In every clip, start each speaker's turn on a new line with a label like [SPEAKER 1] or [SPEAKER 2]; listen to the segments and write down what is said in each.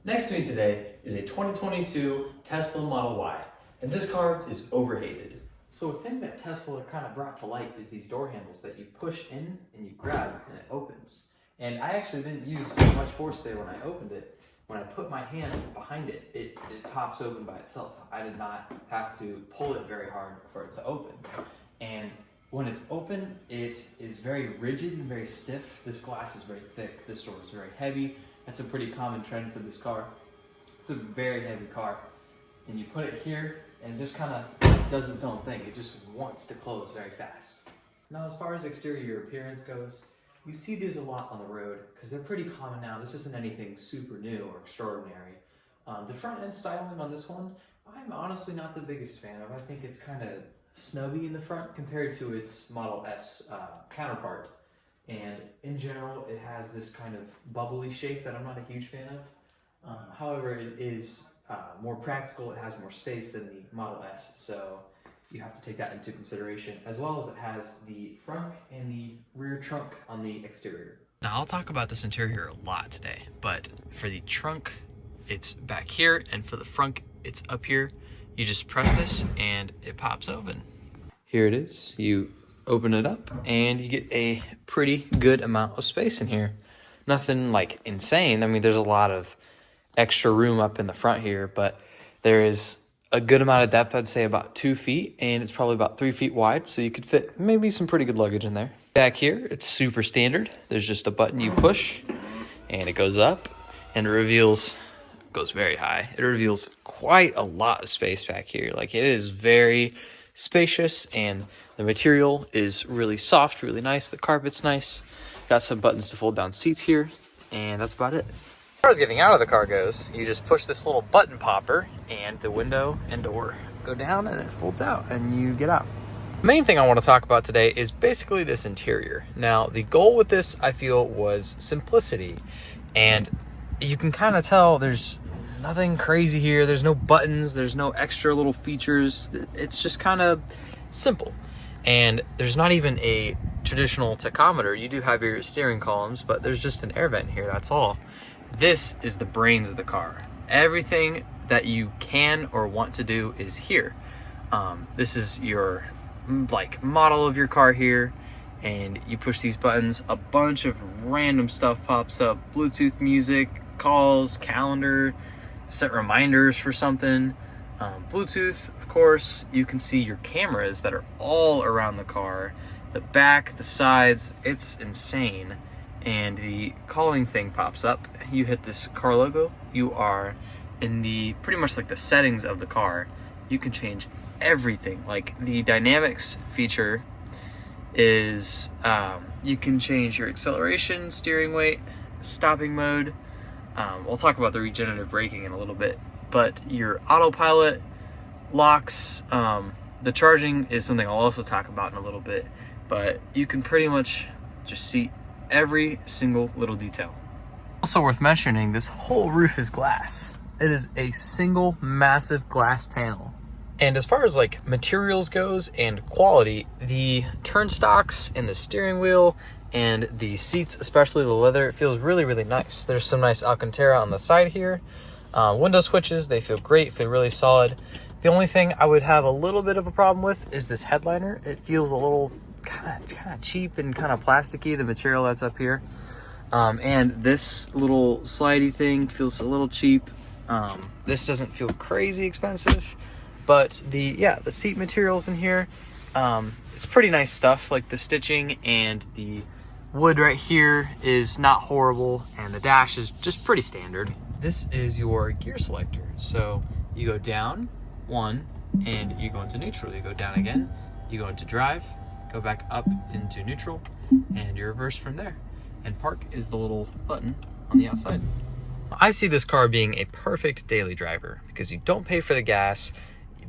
[SPEAKER 1] Next to me today is a 2022 Tesla Model Y, and this car is overhated. So a thing that Tesla kind of brought to light is these door handles that you push in and you grab and it opens. And I actually didn't use much force there when I opened it. When I put my hand behind it, it pops open by itself. I did not have to pull it very hard for it to open. And when it's open, it is very rigid and very stiff. This glass is very thick. This door is very heavy. That's a pretty common trend for this car. It's a very heavy car. And you put it here and it just kind of does its own thing. It just wants to close very fast. Now, as far as exterior appearance goes, you see these a lot on the road because they're pretty common now. This isn't anything super new or extraordinary. The front end styling on this one, I'm honestly not the biggest fan of. I think it's kind of snubby in the front compared to its Model S counterpart. And in general, it has this kind of bubbly shape that I'm not a huge fan of. However, it is more practical. It has more space than the Model S, so you have to take that into consideration, as well as it has the front and the rear trunk on the exterior. Now, I'll talk about this interior a lot today, but for the trunk, it's back here, and for the front, it's up here. You just press this and it pops open. Here it is. You open it up and you get a pretty good amount of space in here. Nothing like insane. I mean, there's a lot of extra room up in the front here, but there is a good amount of depth. I'd say about 2 feet, and it's probably about 3 feet wide, so you could fit maybe some pretty good luggage in there. Back here, it's super standard. There's just a button you push and it goes up and it reveals, goes very high. It reveals quite a lot of space back here. Like, it is very spacious, and the material is really soft, really nice. The carpet's nice. Got some buttons to fold down seats here, and that's about it. As far as getting out of the car goes, you just push this little button popper and the window and door go down and it folds out and you get out. The main thing I want to talk about today is basically this interior. Now, the goal with this, I feel, was simplicity, and you can kind of tell there's nothing crazy here. There's no buttons, there's no extra little features. It's just kind of simple. And there's not even a traditional tachometer. You do have your steering columns, but there's just an air vent here, that's all. This is the brains of the car. Everything that you can or want to do is here. This is your model of your car here, and you push these buttons, a bunch of random stuff pops up. Bluetooth music, calls, calendar, set reminders for something. Bluetooth, of course. You can see your cameras that are all around the car, the back, the sides. It's insane. And the calling thing pops up. You hit this car logo. You are in the pretty much like the settings of the car. You can change everything. Like, the dynamics feature is you can change your acceleration, steering weight, stopping mode. We'll talk about the regenerative braking in a little bit, but your autopilot, locks, the charging is something I'll also talk about in a little bit, but you can pretty much just see every single little detail. Also worth mentioning, this whole roof is glass. It is a single massive glass panel. And as far as like materials goes and quality, the turnstocks and the steering wheel and the seats, especially the leather, it feels really, really nice. There's some nice Alcantara on the side here. Window switches, they feel great, feel really solid. The only thing I would have a little bit of a problem with is this headliner. It feels a little kind of cheap and kind of plasticky, the material that's up here. And this little slidey thing feels a little cheap. This doesn't feel crazy expensive, but the seat materials in here, it's pretty nice stuff. Like, the stitching and the wood right here is not horrible, and the dash is just pretty standard. This is your gear selector. So you go down one and you go into neutral. You go down again, you go into drive, go back up into neutral, and you reverse from there. And park is the little button on the outside. I see this car being a perfect daily driver because you don't pay for the gas.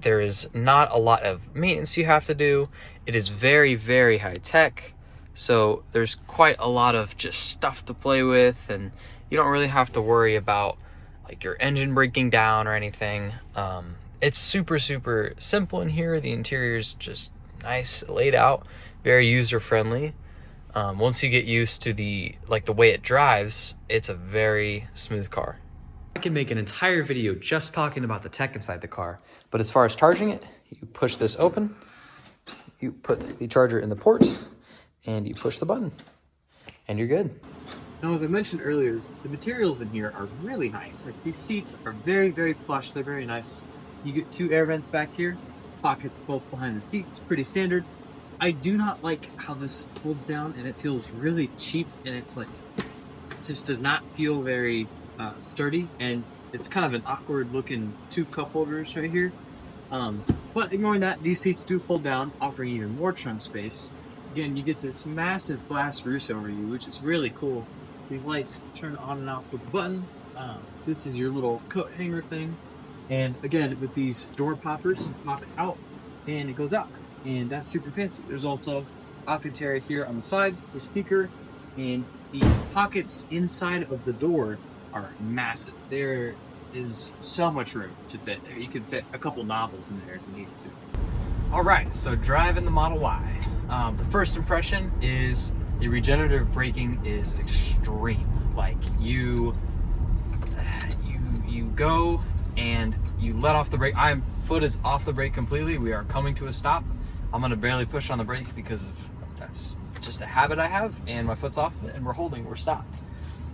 [SPEAKER 1] There is not a lot of maintenance you have to do. It is very, very high tech. So there's quite a lot of just stuff to play with, and you don't really have to worry about like your engine breaking down or anything. It's super, super simple in here. The interior is just nice, laid out, very user friendly. Once you get used to the way it drives, it's a very smooth car. can make an entire video just talking about the tech inside the car, but as far as charging it, you push this open, you put the charger in the port, and you push the button, and you're good. Now, as I mentioned earlier, the materials in here are really nice. Like, these seats are very, very plush. They're very nice. You get 2 air vents back here, pockets both behind the seats, pretty standard. I do not like how this folds down, and it feels really cheap, and it's like, it just does not feel very sturdy, and it's kind of an awkward looking 2 cup holders right here. But ignoring that, these seats do fold down, offering even more trunk space. Again, you get this massive glass roof over you, which is really cool. These lights turn on and off with a button. This is your little coat hanger thing. And again, with these door poppers, you pop it out and it goes out. And that's super fancy. There's also Alcantara here on the sides, the speaker, and the pockets inside of the door are massive. There is so much room to fit there. You could fit a couple novels in there if you needed to. All right, so driving the Model Y. The first impression is the regenerative braking is extreme. Like, you go and you let off the brake. My foot is off the brake completely. We are coming to a stop. I'm gonna barely push on the brake because that's just a habit I have, and my foot's off and we're stopped.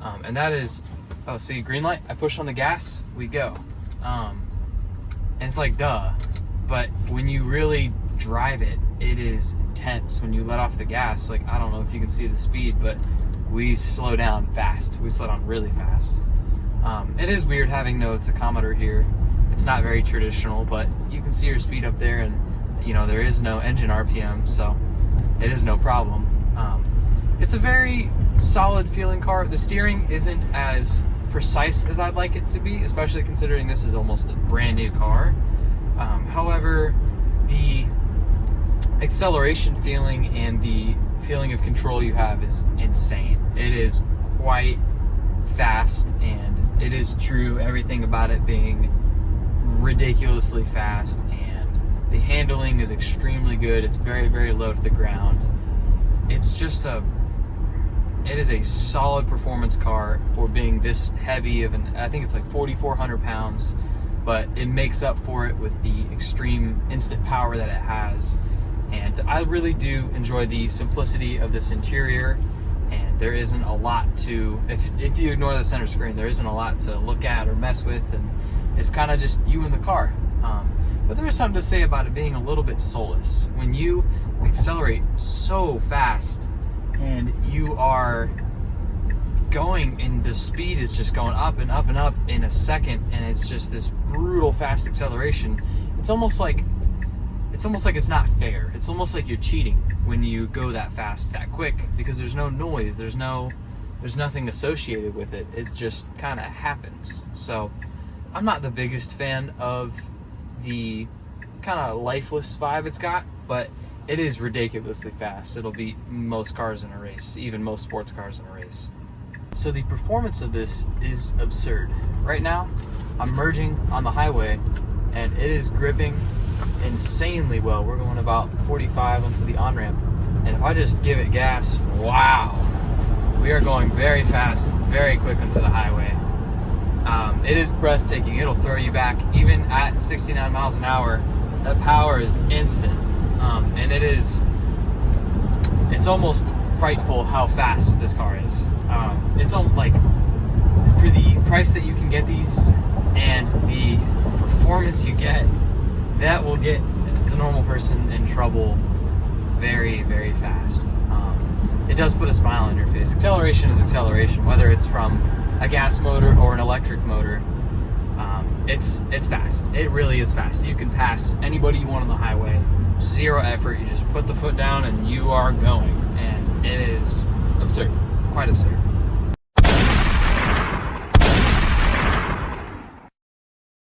[SPEAKER 1] And that is, oh, see, green light, I push on the gas, we go. And it's like, duh. But when you really drive it, it is intense. When you let off the gas, like, I don't know if you can see the speed, but we slow down fast. We slow down really fast. It is weird having no tachometer here. It's not very traditional, but you can see your speed up there, and you know, there is no engine RPM, so it is no problem. It's a very solid feeling car. The steering isn't as precise as I'd like it to be, especially considering this is almost a brand new car. However, the acceleration feeling and the feeling of control you have is insane. It is quite fast, and it is true, everything about it being ridiculously fast, and the handling is extremely good. It's very, very low to the ground. It's just it is a solid performance car for being this heavy of I think it's like 4,400 pounds, but it makes up for it with the extreme instant power that it has. And I really do enjoy the simplicity of this interior, and there isn't a lot to, if you ignore the center screen, there isn't a lot to look at or mess with, and it's kind of just you in the car. But there is something to say about it being a little bit soulless. When you accelerate so fast and you are going, and the speed is just going up and up and up in a second, and it's just this brutal fast acceleration, it's almost like it's not fair. It's almost like you're cheating when you go that fast, that quick, because there's no noise, there's nothing associated with it. It just kind of happens. So I'm not the biggest fan of the kind of lifeless vibe it's got, but it is ridiculously fast. It'll beat most cars in a race, even most sports cars in a race. So the performance of this is absurd. Right now, I'm merging on the highway, and it is gripping insanely well. We're going about 45 onto the on-ramp, and if I just give it gas, wow, we are going very fast, very quick onto the highway. It is breathtaking. It'll throw you back. Even at 69 miles an hour, that power is instant. And it's almost frightful how fast this car is. It's like, for the price that you can get these and the performance you get, that will get the normal person in trouble very, very fast. It does put a smile on your face. Acceleration is acceleration, whether it's from a gas motor or an electric motor. It's fast. It really is fast. You can pass anybody you want on the highway. Zero effort. You just put the foot down and you are going. And it is absurd. Quite absurd.